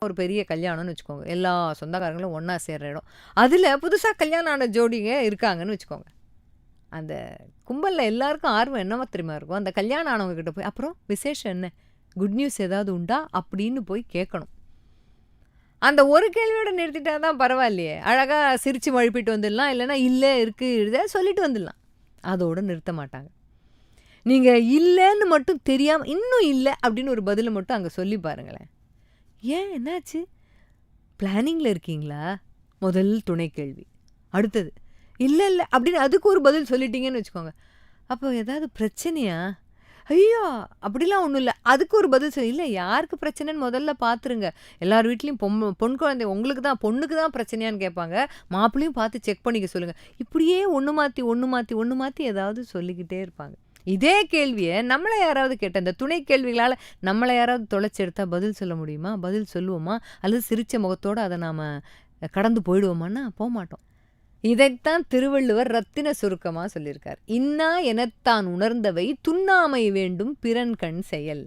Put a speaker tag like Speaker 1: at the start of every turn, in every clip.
Speaker 1: ஒரு பெரிய கல்யாணம்னு வச்சுக்கோங்க. எல்லா சொந்தக்காரங்களும் ஒன்றா சேர்ற இடம். அதில் புதுசாக கல்யாணம் ஆன ஜோடிங்க இருக்காங்கன்னு வச்சுக்கோங்க. அந்த கும்பலில் எல்லாருக்கும் ஆர்வம் என்னவா தெரியுமா இருக்கும், அந்த கல்யாணம் ஆனவங்க கிட்ட போய் அப்புறம் விசேஷம் என்ன, குட் நியூஸ் ஏதாவது உண்டா அப்படின்னு போய் கேட்கணும். அந்த ஒரு கேள்வியோட நிறுத்திட்டா தான் பரவாயில்லையே, அழகாக சிரித்து மழுப்பிட்டு வந்துடலாம், இல்லைன்னா இல்லை இருக்குது இதை சொல்லிட்டு வந்துடலாம். அதோடு நிறுத்த மாட்டாங்க. நீங்கள் இல்லைன்னு மட்டும் தெரியாமல் இன்னும் இல்லை அப்படின்னு ஒரு பதிலை மட்டும் அங்கே சொல்லி பாருங்களேன். ஏன் என்னாச்சு, பிளானிங்கில் இருக்கீங்களா, முதல் துணை கேள்வி. அடுத்தது இல்லை இல்லை அப்படின்னு அதுக்கு ஒரு பதில் சொல்லிட்டீங்கன்னு வச்சுக்கோங்க. அப்போ ஏதாவது பிரச்சனையா, ஐயோ அப்படிலாம் ஒன்றும் இல்லை, அதுக்கு ஒரு பதில் சொல்லி இல்லை யாருக்கு பிரச்சனைன்னு முதல்ல பார்த்துருங்க. எல்லார் வீட்லேயும் பொன் குழந்தை உங்களுக்கு தான் பொண்ணுக்கு தான் பிரச்சனையான்னு கேட்பாங்க. மாப்பிள்ளையும் பார்த்து செக் பண்ணிக்க சொல்லுங்கள். இப்படியே ஒன்று மாற்றி ஏதாவது சொல்லிக்கிட்டே இருப்பாங்க. இதே கேள்வியை நம்மளை யாராவது கேட்ட இந்த துணை கேள்விகளால் நம்மளை யாராவது தொலைச்செடுத்தா பதில் சொல்ல முடியுமா, பதில் சொல்லுவோமா, அல்லது சிரித்த முகத்தோடு அதை நாம் கடந்து போயிடுவோமான்னா போக மாட்டோம். இதைத்தான் திருவள்ளுவர் ரத்தின சுருக்கமாக சொல்லியிருக்கார். இன்னா எனத்தான் உணர்ந்தவை துண்ணாமை வேண்டும் பிறன் கண் செயல்.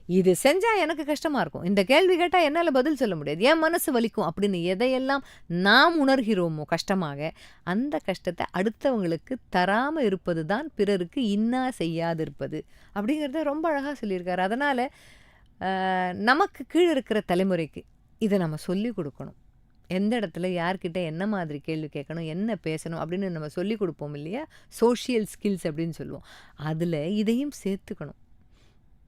Speaker 1: இது செஞ்சால் எனக்கு கஷ்டமாக இருக்கும், இந்த கேள்வி கேட்டால் என்னால் பதில் சொல்ல முடியாது, என் மனசு வலிக்கும் அப்படின்னு எதையெல்லாம் நாம் உணர்கிறோமோ கஷ்டமாக, அந்த கஷ்டத்தை அடுத்தவங்களுக்கு தராமல் இருப்பது தான் பிறருக்கு இன்னா செய்யாதிருப்பது அப்படிங்கிறத ரொம்ப அழகாக சொல்லியிருக்காரு. அதனால் நமக்கு கீழே இருக்கிற தலைமுறைக்கு இதை நம்ம சொல்லி கொடுக்கணும். எந்த இடத்துல யார்கிட்ட என்ன மாதிரி கேள்வி கேட்கணும், என்ன பேசணும் அப்படின்னு நம்ம சொல்லி கொடுப்போம் இல்லையா, சோஷியல் ஸ்கில்ஸ் அப்படின்னு சொல்லுவோம். அதில் இதையும் சேர்த்துக்கணும்.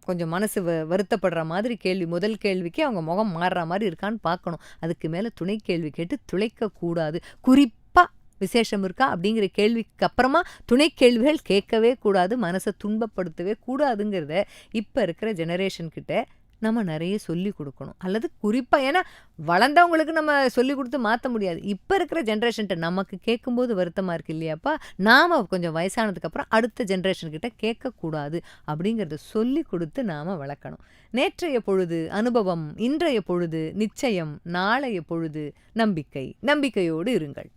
Speaker 1: கொஞ்சம் மனசு வருத்தப்படுற மாதிரி கேள்வி, முதல் கேள்விக்கு அவங்க முகம் மாறுற மாதிரி இருக்கான்னு பார்க்கணும். அதுக்கு மேலே துணை கேள்வி கேட்டு துளைக்கக்கூடாது. குறிப்பாக விசேஷம் இருக்கா அப்படிங்கிற கேள்விக்கு அப்புறமா துணை கேள்விகள் கேட்கவே கூடாது, மனசை துன்பப்படுத்தவே கூடாதுங்கிறத இப்போ இருக்கிற ஜெனரேஷன்கிட்ட நம்ம நிறைய சொல்லி கொடுக்கணும். அல்லது குறிப்பாக ஏன்னா வளர்ந்தவங்களுக்கு நம்ம சொல்லி கொடுத்து மாற்ற முடியாது. இப்போ இருக்கிற ஜென்ரேஷன்கிட்ட நமக்கு கேட்கும்போது வருத்தமாக இருக்குது இல்லையாப்பா, நாம் கொஞ்சம் வயசானதுக்கப்புறம் அடுத்த ஜென்ரேஷன்கிட்ட கேட்கக்கூடாது அப்படிங்கிறத சொல்லி கொடுத்து நாம் வளர்க்கணும். நேற்றைய பொழுது அனுபவம், இன்றைய பொழுது நிச்சயம், நாளைய பொழுது நம்பிக்கை. நம்பிக்கையோடு இருங்கள்.